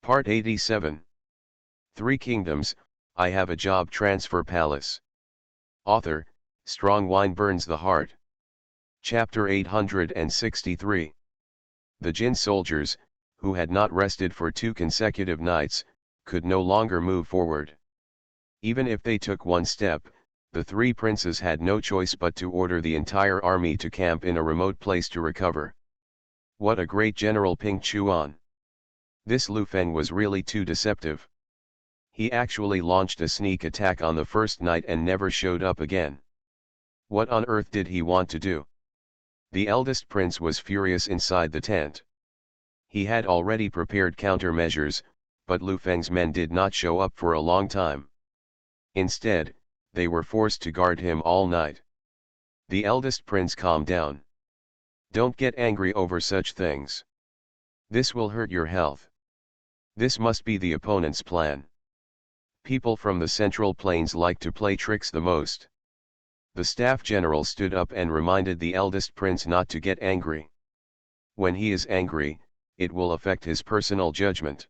Part 87. Three Kingdoms, I Have a Job Transfer Palace. Author, Strong Wine Burns the Heart. Chapter 863. The Jinn soldiers, who had not rested for 2 consecutive nights, could no longer move forward. Even if they took one step, the three princes had no choice but to order the entire army to camp in a remote place to recover. What a great General Ping Chuan! This Lu Feng was really too deceptive. He actually launched a sneak attack on the first night and never showed up again. What on earth did he want to do? The eldest prince was furious inside the tent. He had already prepared countermeasures, but Lu Feng's men did not show up for a long time. Instead, they were forced to guard him all night. The eldest prince calmed down. Don't get angry over such things. This will hurt your health. This must be the opponent's plan. People from the Central Plains like to play tricks the most. The staff general stood up and reminded the eldest prince not to get angry. When he is angry, it will affect his personal judgment.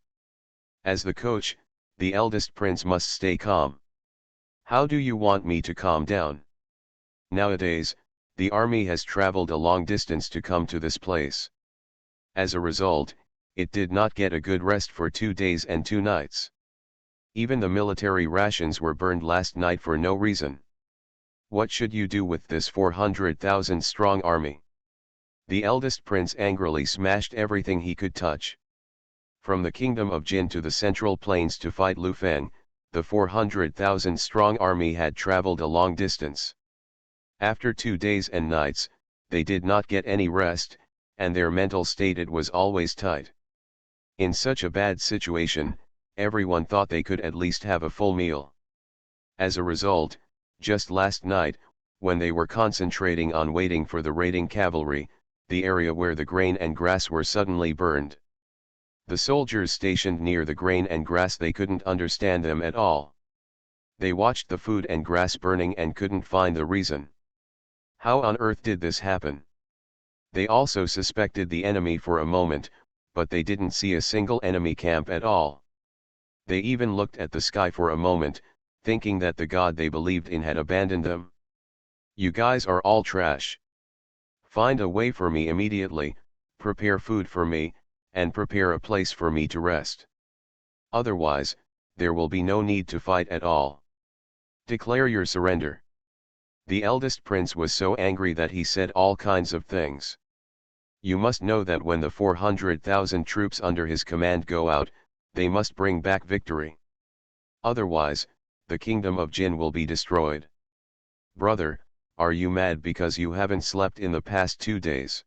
As the coach, the eldest prince must stay calm. How do you want me to calm down? Nowadays, the army has traveled a long distance to come to this place. As a result, it did not get a good rest for 2 days and 2 nights. Even the military rations were burned last night for no reason. What should you do with this 400,000 strong army? The eldest prince angrily smashed everything he could touch. From the kingdom of Jin to the Central Plains to fight Lu Feng, the 400,000 strong army had traveled a long distance. After 2 days and nights, they did not get any rest, and their mental state it was always tight. In such a bad situation, everyone thought they could at least have a full meal. As a result, just last night, when they were concentrating on waiting for the raiding cavalry, the area where the grain and grass were suddenly burned. The soldiers stationed near the grain and grass, they couldn't understand them at all. They watched the food and grass burning and couldn't find the reason. How on earth did this happen? They also suspected the enemy for a moment, but they didn't see a single enemy camp at all. They even looked at the sky for a moment, thinking that the god they believed in had abandoned them. You guys are all trash. Find a way for me immediately, prepare food for me, and prepare a place for me to rest. Otherwise, there will be no need to fight at all. Declare your surrender. The eldest prince was so angry that he said all kinds of things. You must know that when the 400,000 troops under his command go out, they must bring back victory. Otherwise, the kingdom of Jin will be destroyed. Brother, are you mad because you haven't slept in the past 2 days?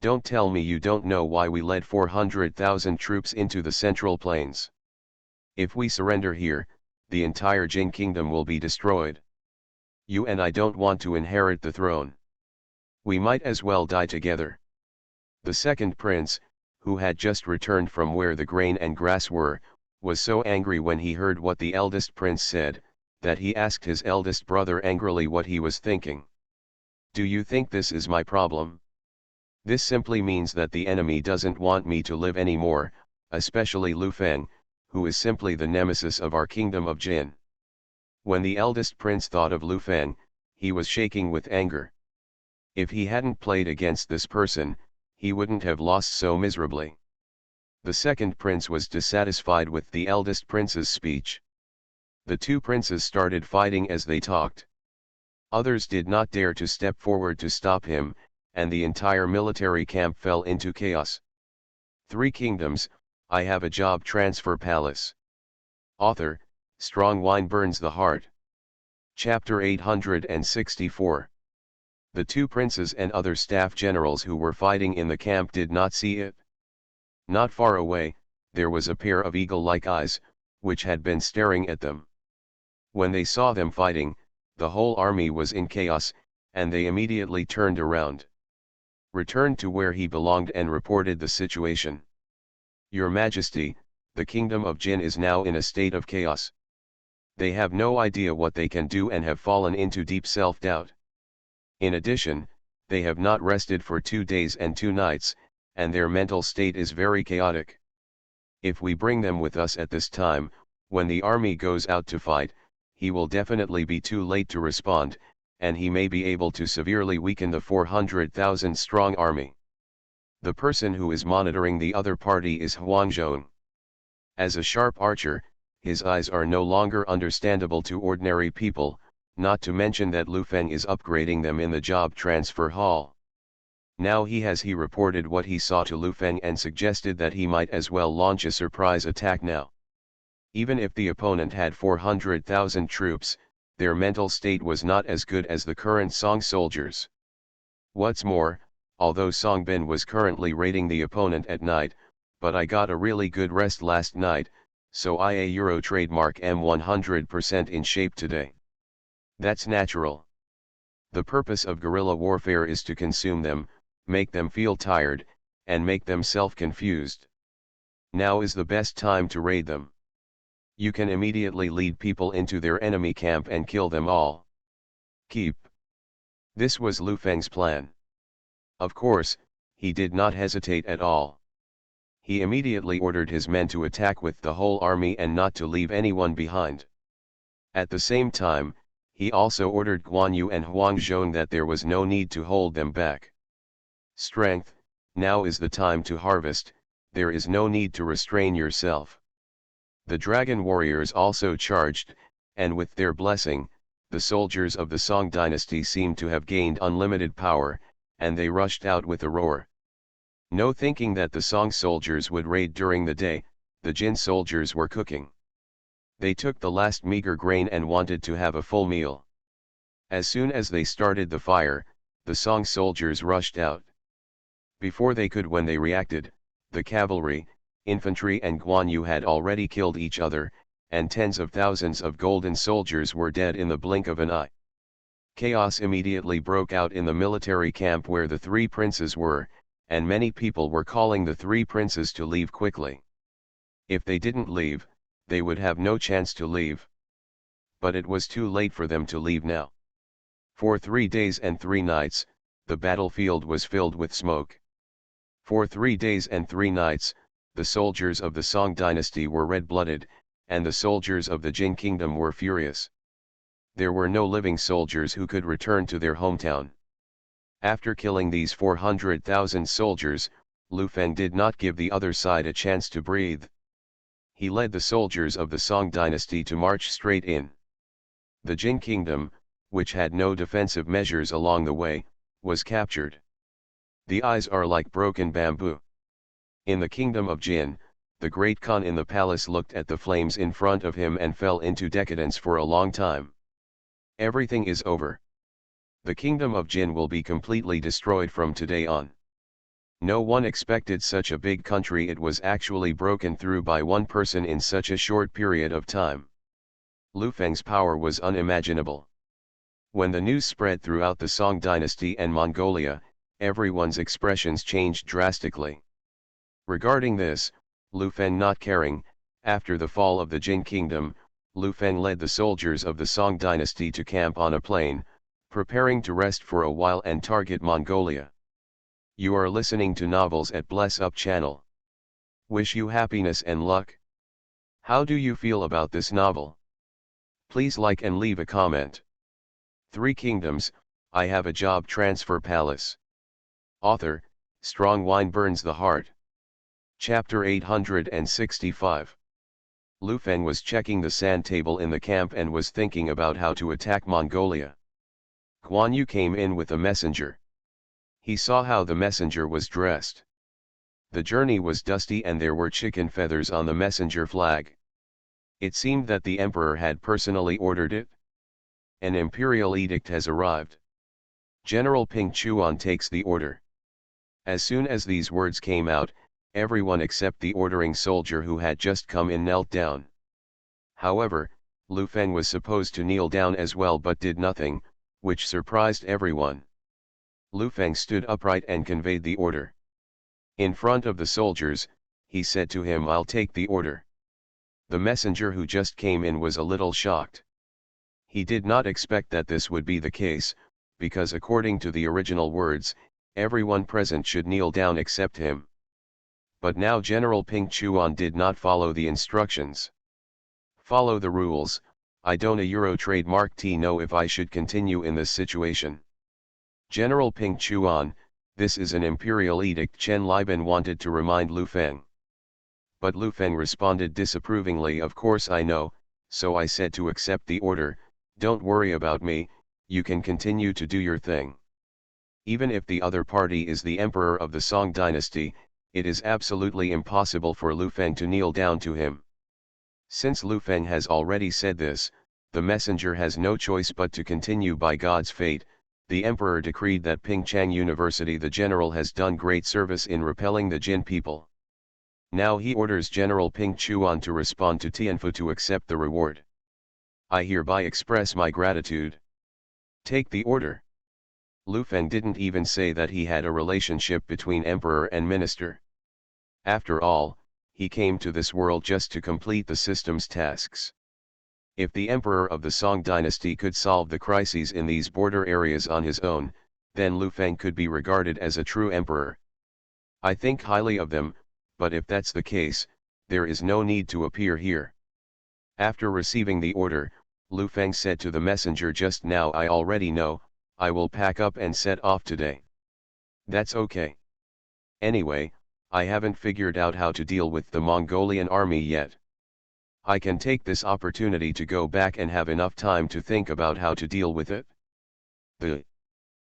Don't tell me you don't know why we led 400,000 troops into the Central Plains. If we surrender here, the entire Jin kingdom will be destroyed. You and I don't want to inherit the throne. We might as well die together. The second prince, who had just returned from where the grain and grass were, was so angry when he heard what the eldest prince said, that he asked his eldest brother angrily what he was thinking. Do you think this is my problem? This simply means that the enemy doesn't want me to live anymore, especially Lu Feng, who is simply the nemesis of our kingdom of Jin. When the eldest prince thought of Lu Feng, he was shaking with anger. If he hadn't played against this person, he wouldn't have lost so miserably. The second prince was dissatisfied with the eldest prince's speech. The 2 princes started fighting as they talked. Others did not dare to step forward to stop him, and the entire military camp fell into chaos. 3 Kingdoms, I Have a Job Transfer Palace. Author, Strong Wine Burns the Heart. Chapter 864. The 2 princes and other staff generals who were fighting in the camp did not see it. Not far away, there was a pair of eagle-like eyes, which had been staring at them. When they saw them fighting, the whole army was in chaos, and they immediately turned around. Returned to where he belonged and reported the situation. Your Majesty, the kingdom of Jin is now in a state of chaos. They have no idea what they can do and have fallen into deep self-doubt. In addition, they have not rested for 2 days and 2 nights, and their mental state is very chaotic. If we bring them with us at this time, when the army goes out to fight, he will definitely be too late to respond, and he may be able to severely weaken the 400,000 strong army. The person who is monitoring the other party is Huang Zhong. As a sharp archer, his eyes are no longer understandable to ordinary people, not to mention that Lu Feng is upgrading them in the job transfer hall. Now he reported what he saw to Lu Feng and suggested that he might as well launch a surprise attack now. Even if the opponent had 400,000 troops, their mental state was not as good as the current Song soldiers. What's more, although Song Bin was currently raiding the opponent at night, but I got a really good rest last night, so I a Euro trademark am 100% in shape today. That's natural. The purpose of guerrilla warfare is to consume them, make them feel tired, and make them self-confused. Now is the best time to raid them. You can immediately lead people into their enemy camp and kill them all. Keep. This was Lu Feng's plan. Of course, he did not hesitate at all. He immediately ordered his men to attack with the whole army and not to leave anyone behind. At the same time, he also ordered Guan Yu and Huang Zhong that there was no need to hold them back. Strength, now is the time to harvest, there is no need to restrain yourself. The dragon warriors also charged, and with their blessing, the soldiers of the Song dynasty seemed to have gained unlimited power, and they rushed out with a roar. No thinking that the Song soldiers would raid during the day, the Jin soldiers were cooking. They took the last meager grain and wanted to have a full meal. As soon as they started the fire, the Song soldiers rushed out. Before they could when they reacted, the cavalry, infantry and Guan Yu had already killed each other, and tens of thousands of golden soldiers were dead in the blink of an eye. Chaos immediately broke out in the military camp where the three princes were, and many people were calling the three princes to leave quickly. If they didn't leave, they would have no chance to leave. But it was too late for them to leave now. For 3 days and 3 nights, the battlefield was filled with smoke. For 3 days and 3 nights, the soldiers of the Song dynasty were red-blooded, and the soldiers of the Jin kingdom were furious. There were no living soldiers who could return to their hometown. After killing these 400,000 soldiers, Lu Feng did not give the other side a chance to breathe. He led the soldiers of the Song dynasty to march straight in. The Jin kingdom, which had no defensive measures along the way, was captured. The eyes are like broken bamboo. In the kingdom of Jin, the great Khan in the palace looked at the flames in front of him and fell into decadence for a long time. Everything is over. The kingdom of Jin will be completely destroyed from today on. No one expected such a big country. It was actually broken through by one person in such a short period of time. Lu Feng's power was unimaginable. When the news spread throughout the Song dynasty and Mongolia, everyone's expressions changed drastically. Regarding this, Lu Feng not caring, after the fall of the Jin kingdom, Lu Feng led the soldiers of the Song dynasty to camp on a plain, preparing to rest for a while and target Mongolia. You are listening to Novels at Bless Up channel. Wish you happiness and luck. How do you feel about this novel? Please like and leave a comment. 3 Kingdoms, I Have a Job Transfer Palace. Author, Strong Wine Burns the Heart. Chapter 865. Lu Feng was checking the sand table in the camp and was thinking about how to attack Mongolia. Guan Yu came in with a messenger. He saw how the messenger was dressed. The journey was dusty and there were chicken feathers on the messenger flag. It seemed that the emperor had personally ordered it. An imperial edict has arrived. General Ping Chuan takes the order. As soon as these words came out, everyone except the ordering soldier who had just come in knelt down. However, Lu Feng was supposed to kneel down as well but did nothing, which surprised everyone. Lu Feng stood upright and conveyed the order. In front of the soldiers, he said to him, "I'll take the order." The messenger who just came in was a little shocked. He did not expect that this would be the case, because according to the original words, everyone present should kneel down except him. But now General Ping Chuan did not follow the instructions. Follow the rules. I don't a Euro trademark T know if I should continue in this situation. General Ping Chuan, this is an imperial edict, Chen Liban wanted to remind Lu Feng. But Lu Feng responded disapprovingly, of course I know, so I said to accept the order, don't worry about me, you can continue to do your thing. Even if the other party is the emperor of the Song dynasty, it is absolutely impossible for Lu Feng to kneel down to him. Since Lu Feng has already said this, the messenger has no choice but to continue. By God's fate, the emperor decreed that Pingchang University the general has done great service in repelling the Jin people. Now he orders General Ping Chuan to respond to Tianfu to accept the reward. I hereby express my gratitude. Take the order. Lu Feng didn't even say that he had a relationship between emperor and minister. After all, he came to this world just to complete the system's tasks. If the emperor of the Song dynasty could solve the crises in these border areas on his own, then Lu Feng could be regarded as a true emperor. I think highly of them, but if that's the case, there is no need to appear here. After receiving the order, Lu Feng said to the messenger just now, I already know, I will pack up and set off today. That's okay. Anyway, I haven't figured out how to deal with the Mongolian army yet. I can take this opportunity to go back and have enough time to think about how to deal with it. The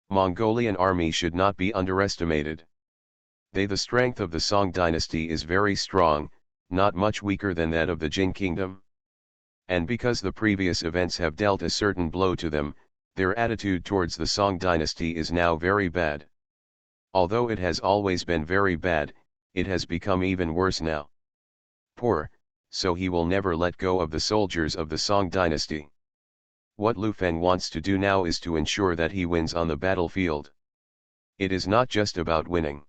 Mongolian army should not be underestimated. The strength of the Song dynasty is very strong, not much weaker than that of the Jin kingdom. And because the previous events have dealt a certain blow to them, their attitude towards the Song dynasty is now very bad. Although it has always been very bad, it has become even worse now. Poor, so he will never let go of the soldiers of the Song dynasty. What Lu Feng wants to do now is to ensure that he wins on the battlefield. It is not just about winning.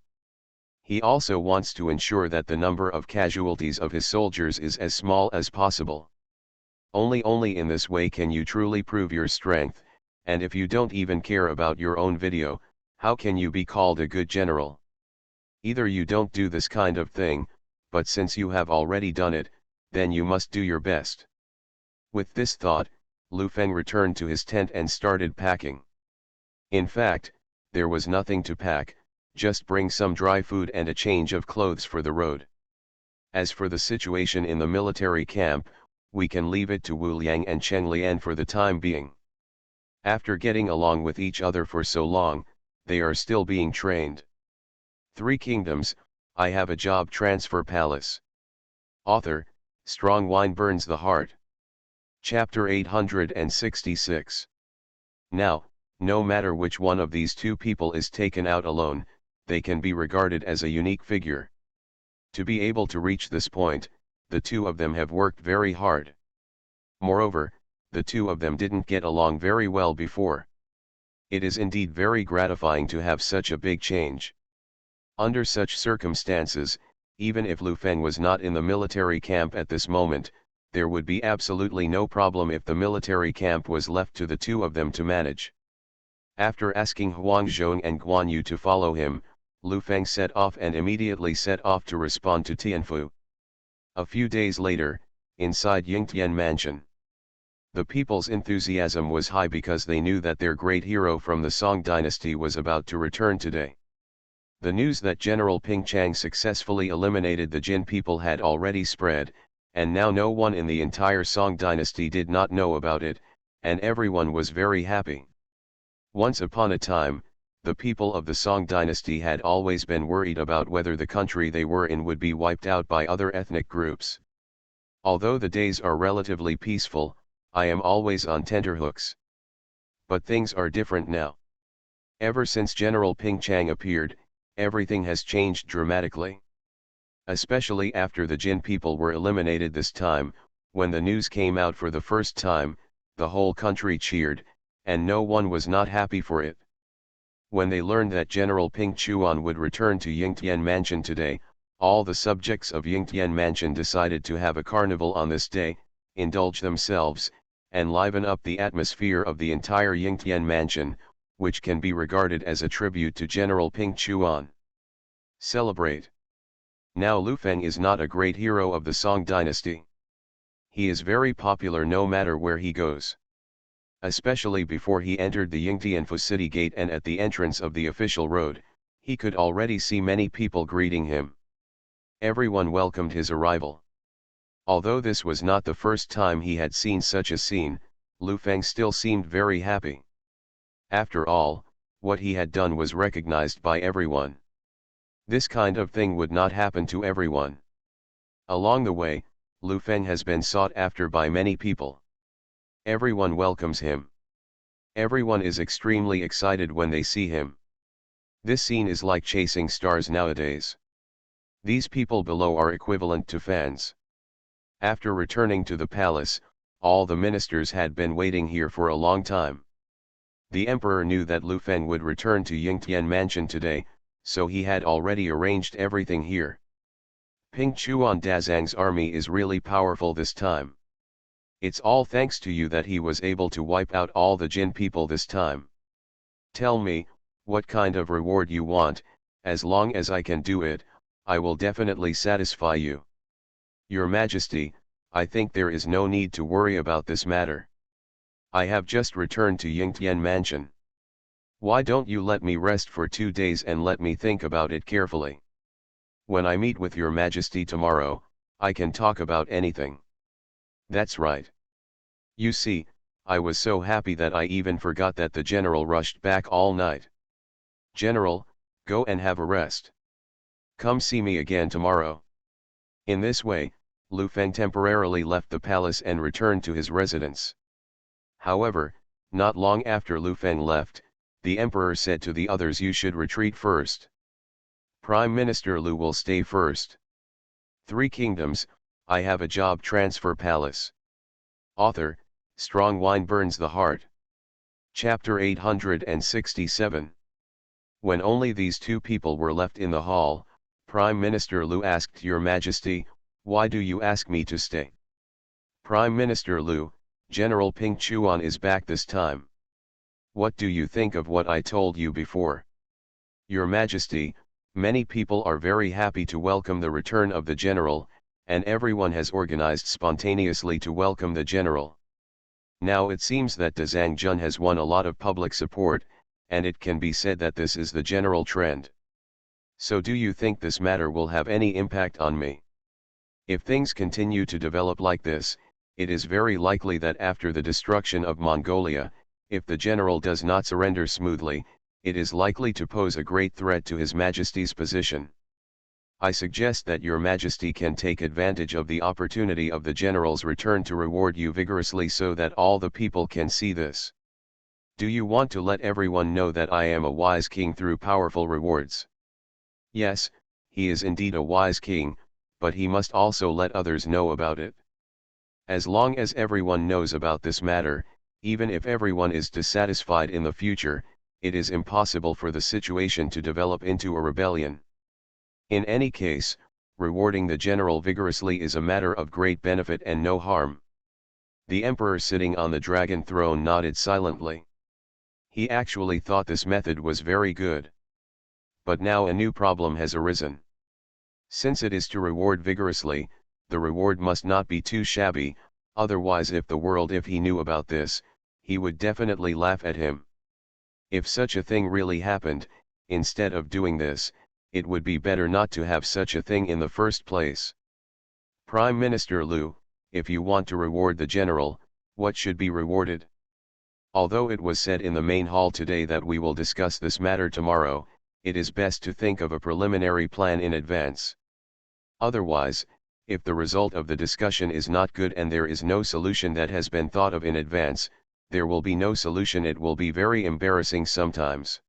He also wants to ensure that the number of casualties of his soldiers is as small as possible. Only in this way can you truly prove your strength, and if you don't even care about your own video, how can you be called a good general? Either you don't do this kind of thing, but since you have already done it, then you must do your best. With this thought, Lu Feng returned to his tent and started packing. In fact, there was nothing to pack, just bring some dry food and a change of clothes for the road. As for the situation in the military camp, we can leave it to Wu Liang and Cheng Lian for the time being. After getting along with each other for so long, they are still being trained. Three Kingdoms, I Have a Job Transfer Palace. Author, Strong Wine Burns the Heart. Chapter 866. Now, no matter which one of these two people is taken out alone, they can be regarded as a unique figure. To be able to reach this point, the two of them have worked very hard. Moreover, the two of them didn't get along very well before. It is indeed very gratifying to have such a big change. Under such circumstances, even if Lu Feng was not in the military camp at this moment, there would be absolutely no problem if the military camp was left to the two of them to manage. After asking Huang Zhong and Guan Yu to follow him, Lu Feng set off and immediately set off to respond to Tianfu. A few days later, inside Yingtian Mansion. The people's enthusiasm was high because they knew that their great hero from the Song dynasty was about to return today. The news that General Ping Chang successfully eliminated the Jin people had already spread, and now no one in the entire Song dynasty did not know about it, and everyone was very happy. Once upon a time, the people of the Song dynasty had always been worried about whether the country they were in would be wiped out by other ethnic groups. Although the days are relatively peaceful, I am always on tenterhooks. But things are different now. Ever since General Ping Chang appeared, everything has changed dramatically. Especially after the Jin people were eliminated this time, when the news came out for the first time, the whole country cheered, and no one was not happy for it. When they learned that General Ping Chuan would return to Yingtian Mansion today, all the subjects of Yingtian Mansion decided to have a carnival on this day, indulge themselves, and liven up the atmosphere of the entire Yingtian Mansion, which can be regarded as a tribute to General Ping Chuan. Celebrate. Now Lu Feng is not a great hero of the Song dynasty. He is very popular no matter where he goes. Especially before he entered the Yingtianfu city gate and at the entrance of the official road, he could already see many people greeting him. Everyone welcomed his arrival. Although this was not the first time he had seen such a scene, Lu Feng still seemed very happy. After all, what he had done was recognized by everyone. This kind of thing would not happen to everyone. Along the way, Lu Feng has been sought after by many people. Everyone welcomes him. Everyone is extremely excited when they see him. This scene is like chasing stars nowadays. These people below are equivalent to fans. After returning to the palace, all the ministers had been waiting here for a long time. The emperor knew that Lu Feng would return to Yingtian Mansion today, so he had already arranged everything here. Ping Chuan Dazang's army is really powerful this time. It's all thanks to you that he was able to wipe out all the Jin people this time. Tell me, what kind of reward you want, as long as I can do it, I will definitely satisfy you. Your Majesty, I think there is no need to worry about this matter. I have just returned to Yingtian Mansion. Why don't you let me rest for 2 days and let me think about it carefully? When I meet with your Majesty tomorrow, I can talk about anything. That's right. You see, I was so happy that I even forgot that the general rushed back all night. General, go and have a rest. Come see me again tomorrow. In this way, Lu Feng temporarily left the palace and returned to his residence. However, not long after Lu Feng left, the emperor said to the others, you should retreat first. Prime Minister Lu will stay first. 3 Kingdoms, I have a job transfer palace. Author, Strong Wine Burns the Heart. Chapter 867. When only these 2 people were left in the hall, Prime Minister Lu asked, Your Majesty, why do you ask me to stay? Prime Minister Lu, General Ping Chuan is back this time. What do you think of what I told you before? Your Majesty, many people are very happy to welcome the return of the general, and everyone has organized spontaneously to welcome the general. Now it seems that Zhang Jun has won a lot of public support, and it can be said that this is the general trend. So do you think this matter will have any impact on me? If things continue to develop like this, it is very likely that after the destruction of Mongolia, if the general does not surrender smoothly, it is likely to pose a great threat to His Majesty's position. I suggest that Your Majesty can take advantage of the opportunity of the general's return to reward you vigorously so that all the people can see this. Do you want to let everyone know that I am a wise king through powerful rewards? Yes, he is indeed a wise king, but he must also let others know about it. As long as everyone knows about this matter, even if everyone is dissatisfied in the future, it is impossible for the situation to develop into a rebellion. In any case, rewarding the general vigorously is a matter of great benefit and no harm. The emperor sitting on the dragon throne nodded silently. He actually thought this method was very good. But now a new problem has arisen. Since it is to reward vigorously, the reward must not be too shabby, otherwise if he knew about this, he would definitely laugh at him. If such a thing really happened, instead of doing this, it would be better not to have such a thing in the first place. Prime Minister Lu, if you want to reward the general, what should be rewarded? Although it was said in the main hall today that we will discuss this matter tomorrow, it is best to think of a preliminary plan in advance. Otherwise, if the result of the discussion is not good and there is no solution that has been thought of in advance, there will be no solution. It will be very embarrassing sometimes.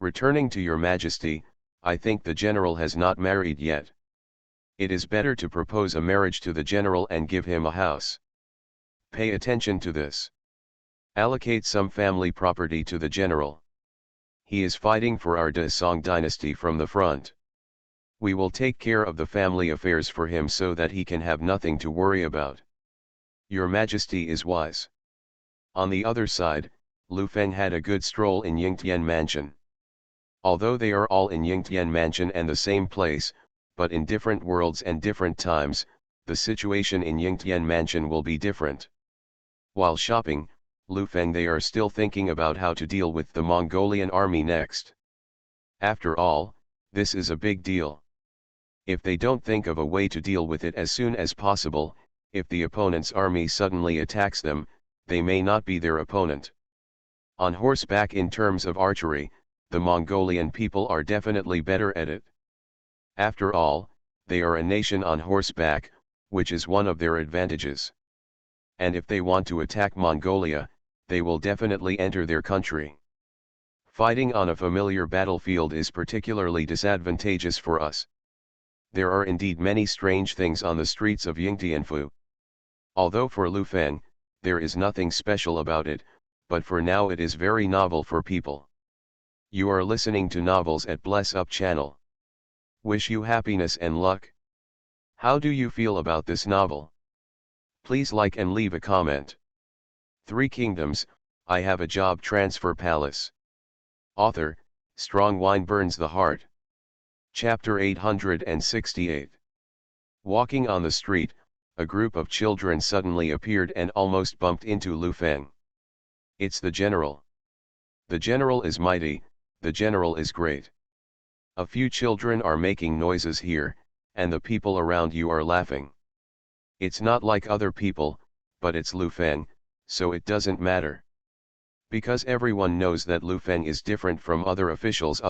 Returning to Your Majesty, I think the general has not married yet. It is better to propose a marriage to the general and give him a house. Pay attention to this. Allocate some family property to the general. He is fighting for our Song dynasty from the front. We will take care of the family affairs for him so that he can have nothing to worry about. Your Majesty is wise. On the other side, Lu Feng had a good stroll in Yingtian Mansion. Although they are all in Yingtian Mansion and the same place, but in different worlds and different times, the situation in Yingtian Mansion will be different. While shopping, Lu Feng they are still thinking about how to deal with the Mongolian army next. After all, this is a big deal. If they don't think of a way to deal with it as soon as possible, if the opponent's army suddenly attacks them, they may not be their opponent. On horseback in terms of archery, the Mongolian people are definitely better at it. After all, they are a nation on horseback, which is one of their advantages. And if they want to attack Mongolia, they will definitely enter their country. Fighting on a familiar battlefield is particularly disadvantageous for us. There are indeed many strange things on the streets of Yingtianfu. Although for Lu Feng, there is nothing special about it, but for now it is very novel for people. You are listening to Novels at Bless Up channel. Wish you happiness and luck. How do you feel about this novel? Please like and leave a comment. Three Kingdoms, I Have a Job Transfer Palace. Author, Strong Wine Burns the Heart. Chapter 868. Walking on the street, a group of children suddenly appeared and almost bumped into Lu Feng. It's the general. The general is mighty, the general is great. A few children are making noises here, and the people around you are laughing. It's not like other people, but it's Lu Feng, so it doesn't matter. Because everyone knows that Lu Feng is different from other officials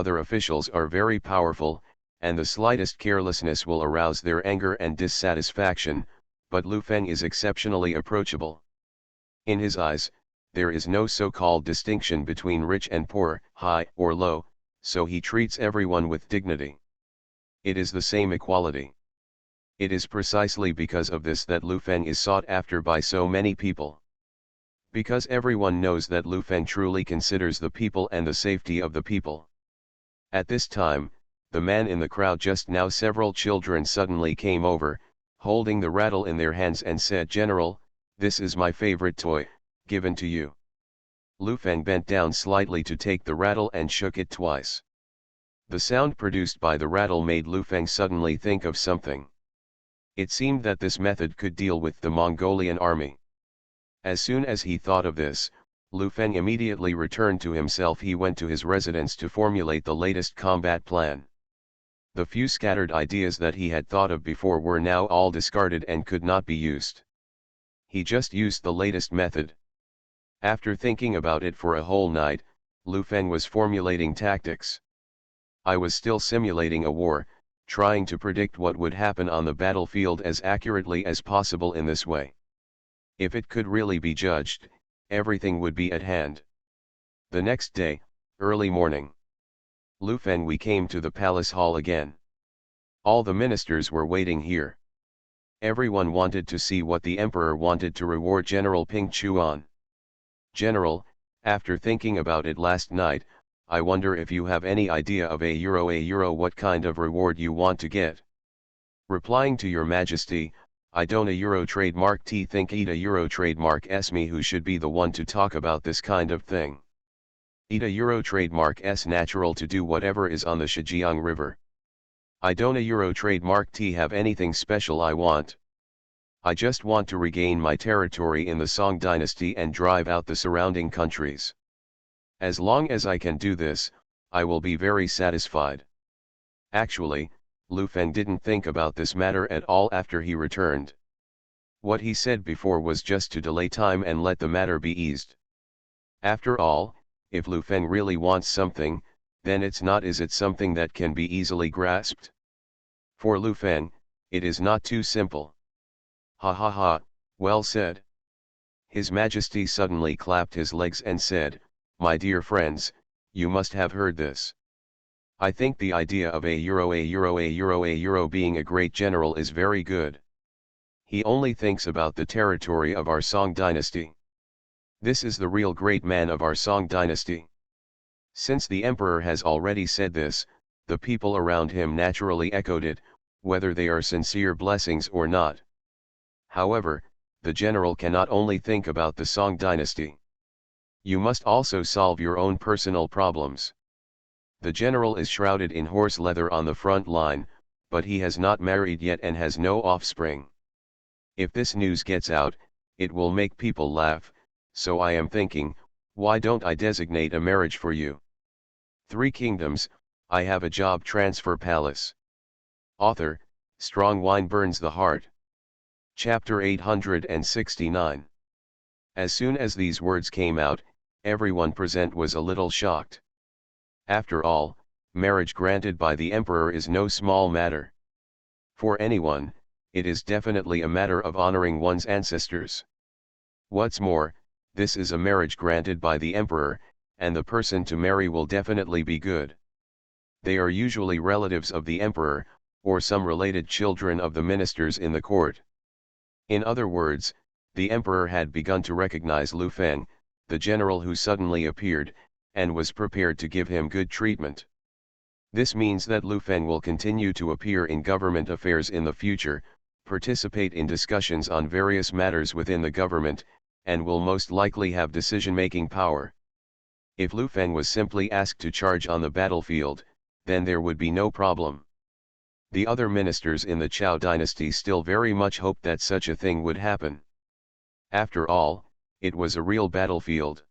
are very powerful, and the slightest carelessness will arouse their anger and dissatisfaction, but Lu Feng is exceptionally approachable. In his eyes, there is no so-called distinction between rich and poor, high or low, so he treats everyone with dignity. It is the same equality. It is precisely because of this that Lu Feng is sought after by so many people. Because everyone knows that Lu Feng truly considers the people and the safety of the people. At this time, the man in the crowd just now several children suddenly came over, holding the rattle in their hands and said, "General, this is my favorite toy, given to you." Lu Feng bent down slightly to take the rattle and shook it twice. The sound produced by the rattle made Lu Feng suddenly think of something. It seemed that this method could deal with the Mongolian army. As soon as he thought of this, Lu Feng immediately returned to himself. He went to his residence to formulate the latest combat plan. The few scattered ideas that he had thought of before were now all discarded and could not be used. He just used the latest method. After thinking about it for a whole night, Lu Feng was formulating tactics. I was still simulating a war, trying to predict what would happen on the battlefield as accurately as possible in this way. If it could really be judged, everything would be at hand. The next day, early morning. Lu Feng, we came to the palace hall again. All the ministers were waiting here. Everyone wanted to see what the emperor wanted to reward General Ping Chuan. General, after thinking about it last night, I wonder if you have any idea of a euro what kind of reward you want to get. Replying to your majesty, I don't a euro trademark T think eat a euro trademark S me who should be the one to talk about this kind of thing. Eat a euro trademark S natural to do whatever is on the Shijiang River. I don't a euro trademark T have anything special I want. I just want to regain my territory in the Song dynasty and drive out the surrounding countries. As long as I can do this, I will be very satisfied. Actually, Lu Feng didn't think about this matter at all after he returned. What he said before was just to delay time and let the matter be eased. After all, if Lu Feng really wants something, then is it something that can be easily grasped? For Lu Feng, it is not too simple. Ha ha ha, well said. His Majesty suddenly clapped his legs and said, "My dear friends, you must have heard this. I think the idea of a euro being a great general is very good. He only thinks about the territory of our Song dynasty. This is the real great man of our Song dynasty." Since the emperor has already said this, the people around him naturally echoed it, whether they are sincere blessings or not. However, the general cannot only think about the Song dynasty. You must also solve your own personal problems. The general is shrouded in horse leather on the front line, but he has not married yet and has no offspring. If this news gets out, it will make people laugh, so I am thinking, why don't I designate a marriage for you? 3 Kingdoms, I have a job transfer palace. Author, Strong Wine Burns the Heart. Chapter 869. As soon as these words came out, everyone present was a little shocked. After all, marriage granted by the emperor is no small matter. For anyone, it is definitely a matter of honoring one's ancestors. What's more, this is a marriage granted by the emperor, and the person to marry will definitely be good. They are usually relatives of the emperor, or some related children of the ministers in the court. In other words, the emperor had begun to recognize Lu Feng, the general who suddenly appeared, and was prepared to give him good treatment. This means that Lu Feng will continue to appear in government affairs in the future, participate in discussions on various matters within the government, and will most likely have decision-making power. If Lu Feng was simply asked to charge on the battlefield, then there would be no problem. The other ministers in the Zhou dynasty still very much hoped that such a thing would happen. After all, it was a real battlefield.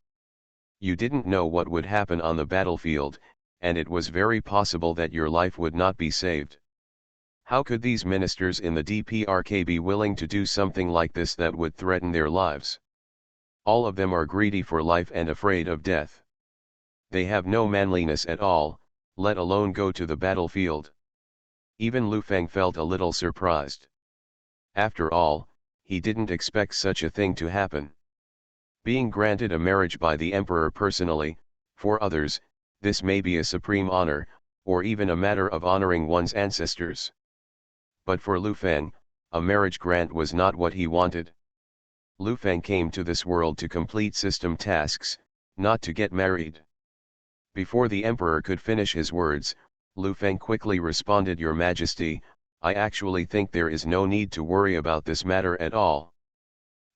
You didn't know what would happen on the battlefield, and it was very possible that your life would not be saved. How could these ministers in the DPRK be willing to do something like this that would threaten their lives? All of them are greedy for life and afraid of death. They have no manliness at all, let alone go to the battlefield. Even Lu Feng felt a little surprised. After all, he didn't expect such a thing to happen. Being granted a marriage by the emperor personally, for others, this may be a supreme honor, or even a matter of honoring one's ancestors. But for Lu Feng, a marriage grant was not what he wanted. Lu Feng came to this world to complete system tasks, not to get married. Before the emperor could finish his words, Lu Feng quickly responded, "Your Majesty, I actually think there is no need to worry about this matter at all.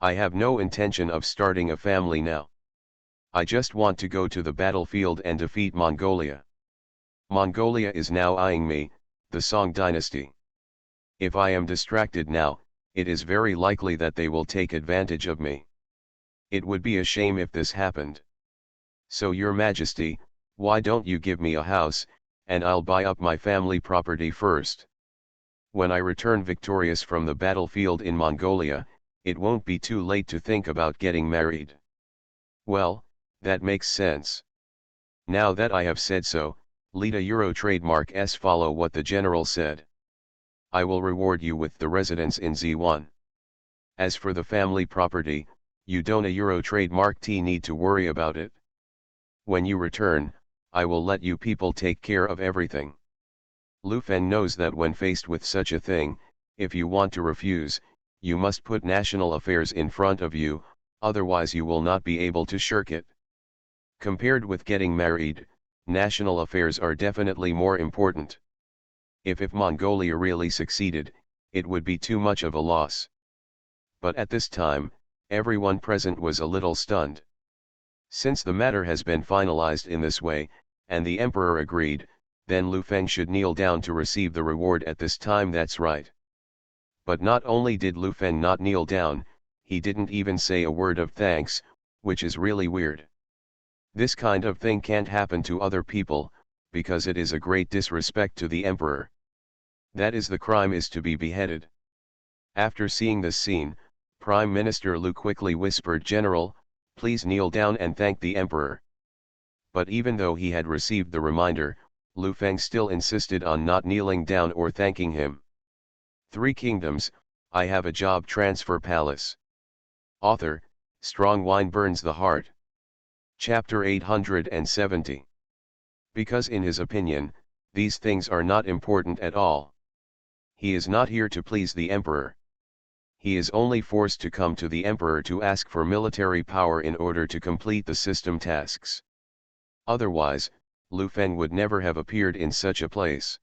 I have no intention of starting a family now. I just want to go to the battlefield and defeat Mongolia. Mongolia is now eyeing me, the Song dynasty. If I am distracted now, it is very likely that they will take advantage of me. It would be a shame if this happened. So Your Majesty, why don't you give me a house, and I'll buy up my family property first. When I return victorious from the battlefield in Mongolia, it won't be too late to think about getting married." Well, that makes sense. Now that I have said so, Lita Euro trademark S follow what the general said. I will reward you with the residence in Z1. As for the family property, you don't a Euro trademark T need to worry about it. When you return, I will let you people take care of everything. Lu Feng knows that when faced with such a thing, if you want to refuse, you must put national affairs in front of you, otherwise you will not be able to shirk it. Compared with getting married, national affairs are definitely more important. If Mongolia really succeeded, it would be too much of a loss. But at this time, everyone present was a little stunned. Since the matter has been finalized in this way, and the emperor agreed, then Lu Feng should kneel down to receive the reward at this time. That's right. But not only did Lu Feng not kneel down, he didn't even say a word of thanks, which is really weird. This kind of thing can't happen to other people, because it is a great disrespect to the emperor. That is, the crime is to be beheaded. After seeing this scene, Prime Minister Lu quickly whispered, "General, please kneel down and thank the emperor." But even though he had received the reminder, Lu Feng still insisted on not kneeling down or thanking him. 3 Kingdoms, I have a job transfer palace. Author, Strong Wine Burns the Heart. Chapter 870. Because in his opinion, these things are not important at all. He is not here to please the emperor. He is only forced to come to the emperor to ask for military power in order to complete the system tasks. Otherwise, Lu Feng would never have appeared in such a place.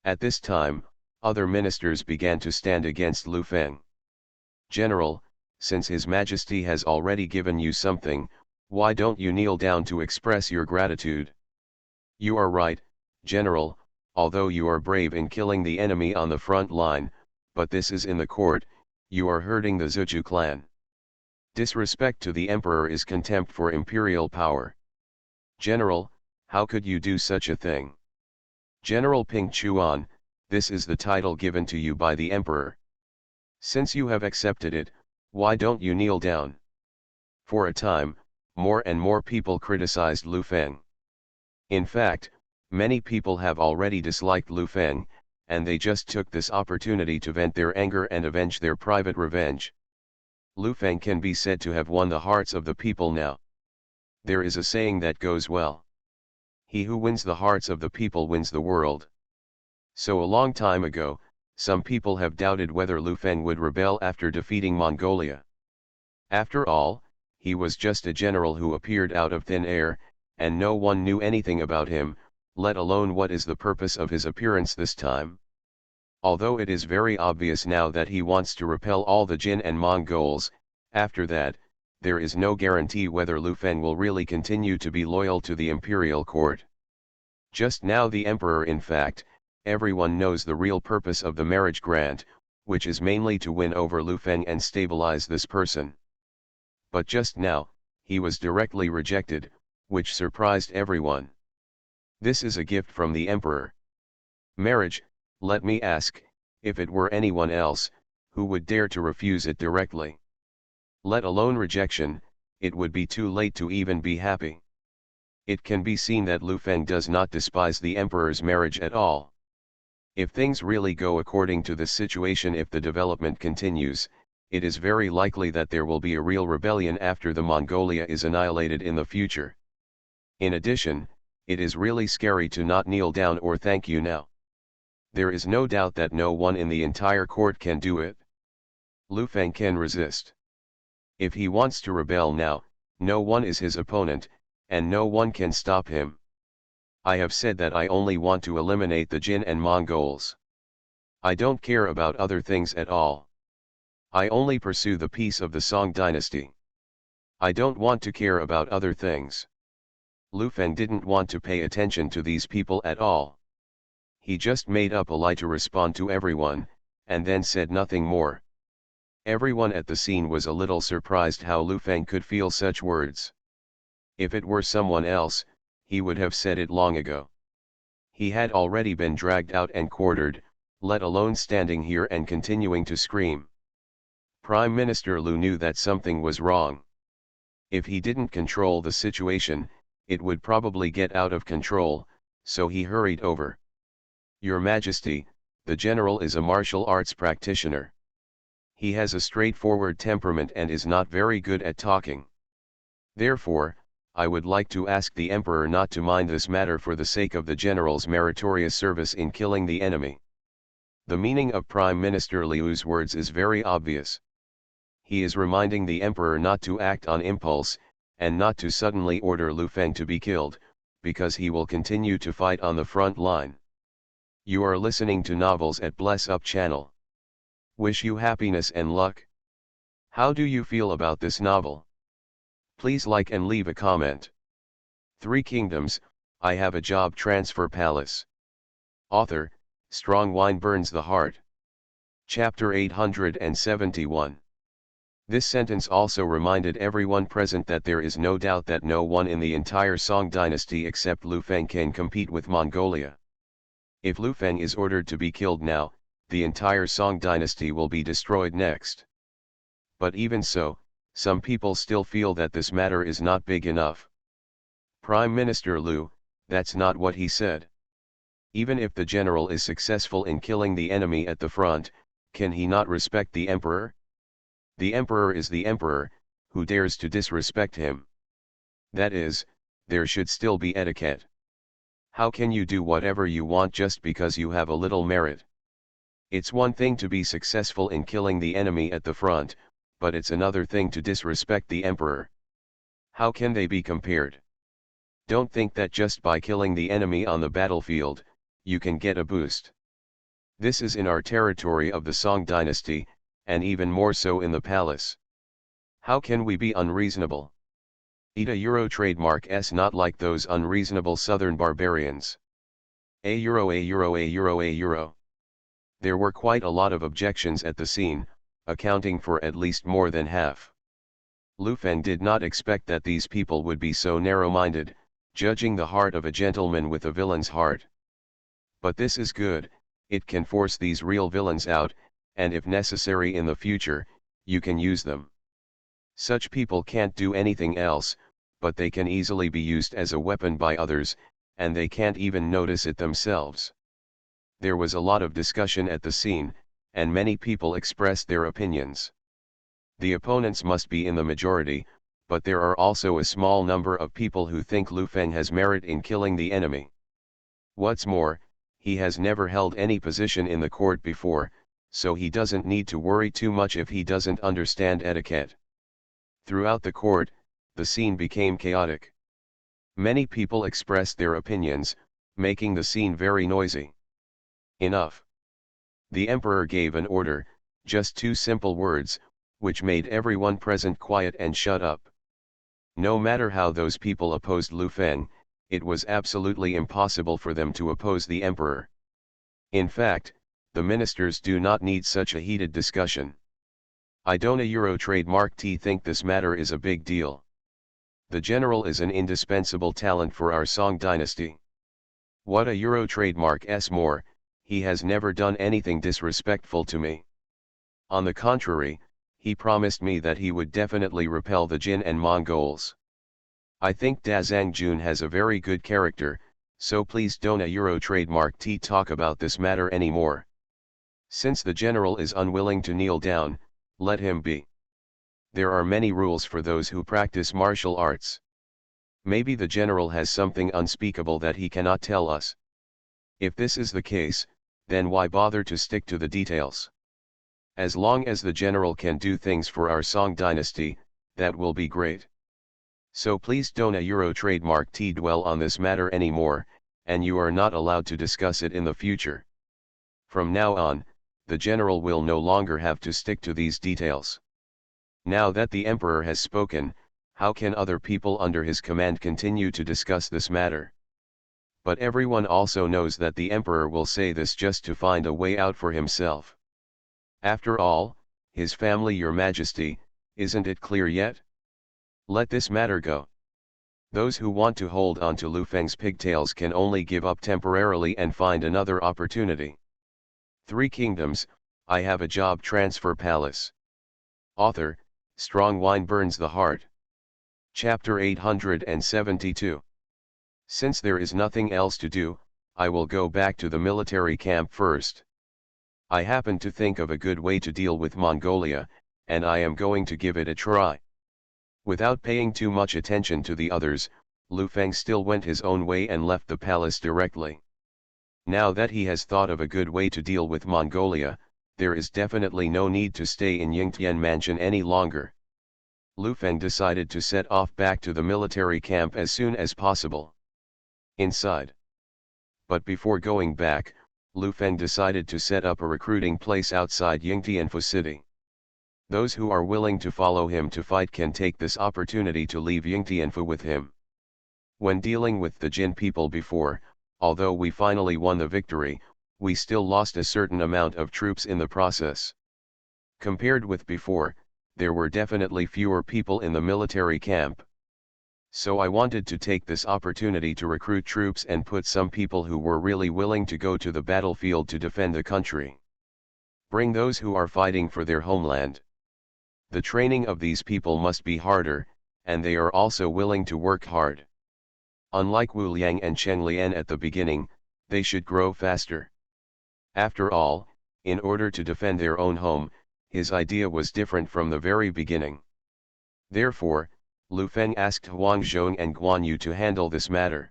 At this time, other ministers began to stand against Lu Feng. "General, since His Majesty has already given you something, why don't you kneel down to express your gratitude?" "You are right, General, although you are brave in killing the enemy on the front line, but this is in the court, you are hurting the Zuju clan. Disrespect to the emperor is contempt for imperial power. General, how could you do such a thing? General Ping Chuan, this is the title given to you by the emperor. Since you have accepted it, why don't you kneel down? For a time, more and more people criticized Lu Feng. In fact, many people have already disliked Lu Feng, and they just took this opportunity to vent their anger and avenge their private revenge. Lu Feng can be said to have won the hearts of the people now. There is a saying that goes well. He who wins the hearts of the people wins the world. So a long time ago, some people have doubted whether Lu Feng would rebel after defeating Mongolia. After all, he was just a general who appeared out of thin air, and no one knew anything about him, let alone what is the purpose of his appearance this time. Although it is very obvious now that he wants to repel all the Jin and Mongols, after that, there is no guarantee whether Lu Feng will really continue to be loyal to the imperial court. Just now the emperor, in fact, everyone knows the real purpose of the marriage grant, which is mainly to win over Lu Feng and stabilize this person. But just now, he was directly rejected, which surprised everyone. This is a gift from the emperor. Marriage, let me ask, if it were anyone else, who would dare to refuse it directly? Let alone rejection, it would be too late to even be happy. It can be seen that Lu Feng does not despise the emperor's marriage at all. If things really go according to this situation, if the development continues, it is very likely that there will be a real rebellion after the Mongolia is annihilated in the future. In addition, it is really scary to not kneel down or thank you now. There is no doubt that no one in the entire court can do it. Lu Feng can resist. If he wants to rebel now, no one is his opponent, and no one can stop him. I have said that I only want to eliminate the Jin and Mongols. I don't care about other things at all. I only pursue the peace of the Song dynasty. I don't want to care about other things. Lu Feng didn't want to pay attention to these people at all. He just made up a lie to respond to everyone, and then said nothing more. Everyone at the scene was a little surprised how Lu Feng could feel such words. If it were someone else, he would have said it long ago. He had already been dragged out and quartered, let alone standing here and continuing to scream. Prime Minister Lu knew that something was wrong. If he didn't control the situation, it would probably get out of control, so he hurried over. Your Majesty, the general is a martial arts practitioner. He has a straightforward temperament and is not very good at talking. Therefore, I would like to ask the emperor not to mind this matter for the sake of the general's meritorious service in killing the enemy. The meaning of Prime Minister Liu's words is very obvious. He is reminding the emperor not to act on impulse, and not to suddenly order Lu Feng to be killed, because he will continue to fight on the front line. You are listening to Novels at Bless Up channel. Wish you happiness and luck. How do you feel about this novel? Please like and leave a comment. Three Kingdoms, I Have a Job Transfer Palace. Author, Strong Wine Burns the Heart. Chapter 871. This sentence also reminded everyone present that there is no doubt that no one in the entire Song dynasty except Lu Feng can compete with Mongolia. If Lu Feng is ordered to be killed now, the entire Song dynasty will be destroyed next. But even so, some people still feel that this matter is not big enough. Prime Minister Lu, that's not what he said. Even if the general is successful in killing the enemy at the front, can he not respect the emperor? The emperor is the emperor, who dares to disrespect him? That is, there should still be etiquette. How can you do whatever you want just because you have a little merit? It's one thing to be successful in killing the enemy at the front, but it's another thing to disrespect the emperor. How can they be compared? Don't think that just by killing the enemy on the battlefield, you can get a boost. This is in our territory of the Song dynasty, and even more so in the palace. How can we be unreasonable? Eat a Euro trademark s not like those unreasonable southern barbarians. A euro, a euro, a euro, a euro. There were quite a lot of objections at the scene, accounting for at least more than half. Lu Feng did not expect that these people would be so narrow-minded, judging the heart of a gentleman with a villain's heart. But this is good, it can force these real villains out, and if necessary in the future, you can use them. Such people can't do anything else, but they can easily be used as a weapon by others, and they can't even notice it themselves. There was a lot of discussion at the scene, and many people expressed their opinions. The opponents must be in the majority, but there are also a small number of people who think Lu Feng has merit in killing the enemy. What's more, he has never held any position in the court before, so he doesn't need to worry too much if he doesn't understand etiquette. Throughout the court, the scene became chaotic. Many people expressed their opinions, making the scene very noisy. Enough. The emperor gave an order, just two simple words, which made everyone present quiet and shut up. No matter how those people opposed Lu Feng, it was absolutely impossible for them to oppose the emperor. In fact, the ministers do not need such a heated discussion. I don't a euro trademark T think this matter is a big deal. The general is an indispensable talent for our Song dynasty. What a euro trademark S more, he has never done anything disrespectful to me. On the contrary, he promised me that he would definitely repel the Jin and Mongols. I think Da Zhangjun has a very good character, so please don't a euro trademark T talk about this matter anymore. Since the general is unwilling to kneel down, let him be. There are many rules for those who practice martial arts. Maybe the general has something unspeakable that he cannot tell us. If this is the case, then why bother to stick to the details? As long as the general can do things for our Song dynasty, that will be great. So please don't a euro trademark T dwell on this matter anymore, and you are not allowed to discuss it in the future. From now on, the general will no longer have to stick to these details. Now that the emperor has spoken, how can other people under his command continue to discuss this matter? But everyone also knows that the emperor will say this just to find a way out for himself. After all, his family, your majesty, isn't it clear yet? Let this matter go. Those who want to hold on to Lu Feng's pigtails can only give up temporarily and find another opportunity. Three Kingdoms, I Have a Job Transfer Palace. Author, Strong Wine Burns the Heart. Chapter 872. Since there is nothing else to do, I will go back to the military camp first. I happen to think of a good way to deal with Mongolia, and I am going to give it a try. Without paying too much attention to the others, Lu Feng still went his own way and left the palace directly. Now that he has thought of a good way to deal with Mongolia, there is definitely no need to stay in Yingtian Mansion any longer. Lu Feng decided to set off back to the military camp as soon as possible. Inside. But before going back, Lu Feng decided to set up a recruiting place outside Yingtianfu city. Those who are willing to follow him to fight can take this opportunity to leave Yingtianfu with him. When dealing with the Jin people before, although we finally won the victory, we still lost a certain amount of troops in the process. Compared with before, there were definitely fewer people in the military camp. So I wanted to take this opportunity to recruit troops and put some people who were really willing to go to the battlefield to defend the country. Bring those who are fighting for their homeland. The training of these people must be harder, and they are also willing to work hard. Unlike Wu Liang and Cheng Lian at the beginning, they should grow faster. After all, in order to defend their own home, his idea was different from the very beginning. Therefore, Lu Feng asked Huang Zhong and Guan Yu to handle this matter.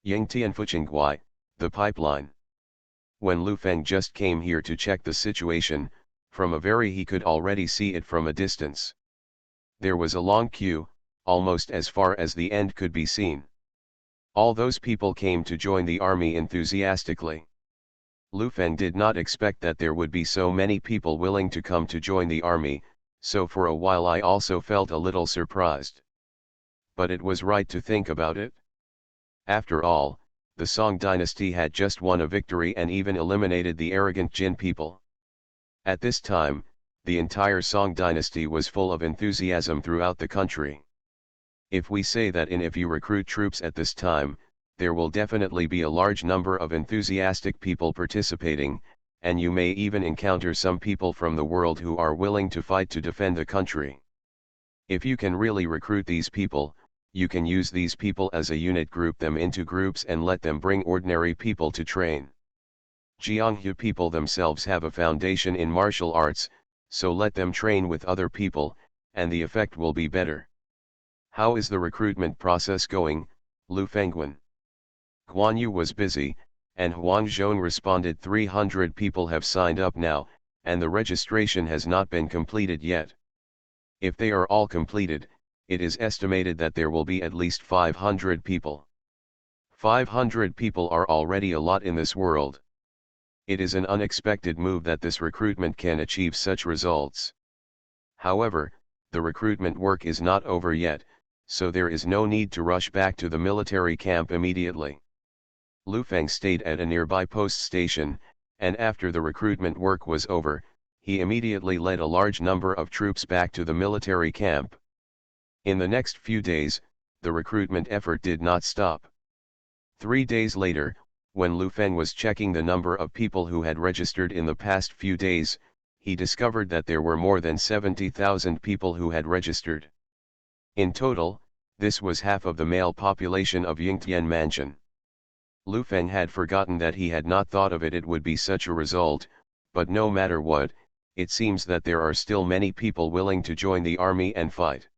Yingtianfu Qingguai, the pipeline. When Lu Feng just came here to check the situation, from a very he could already see it from a distance. There was a long queue, almost as far as the end could be seen. All those people came to join the army enthusiastically. Lu Feng did not expect that there would be so many people willing to come to join the army, so for a while I also felt a little surprised. But it was right to think about it. After all, the Song dynasty had just won a victory and even eliminated the arrogant Jin people. At this time, the entire Song dynasty was full of enthusiasm throughout the country. If we say that if you recruit troops at this time, there will definitely be a large number of enthusiastic people participating, and you may even encounter some people from the world who are willing to fight to defend the country. If you can really recruit these people, you can use these people as a unit, group them into groups and let them bring ordinary people to train. Jianghu people themselves have a foundation in martial arts, so let them train with other people, and the effect will be better. How is the recruitment process going, Lu Fengguan? Guan Yu was busy, and Huang Zhong responded, 300 people have signed up now, and the registration has not been completed yet. If they are all completed, it is estimated that there will be at least 500 people. 500 people are already a lot in this world. It is an unexpected move that this recruitment can achieve such results. However, the recruitment work is not over yet, so there is no need to rush back to the military camp immediately. Lu Feng stayed at a nearby post station, and after the recruitment work was over, he immediately led a large number of troops back to the military camp. In the next few days, the recruitment effort did not stop. 3 days later, when Lu Feng was checking the number of people who had registered in the past few days, he discovered that there were more than 70,000 people who had registered. In total, this was half of the male population of Yingtian Mansion. Lu Feng had forgotten that he had not thought of it would be such a result, but no matter what, it seems that there are still many people willing to join the army and fight.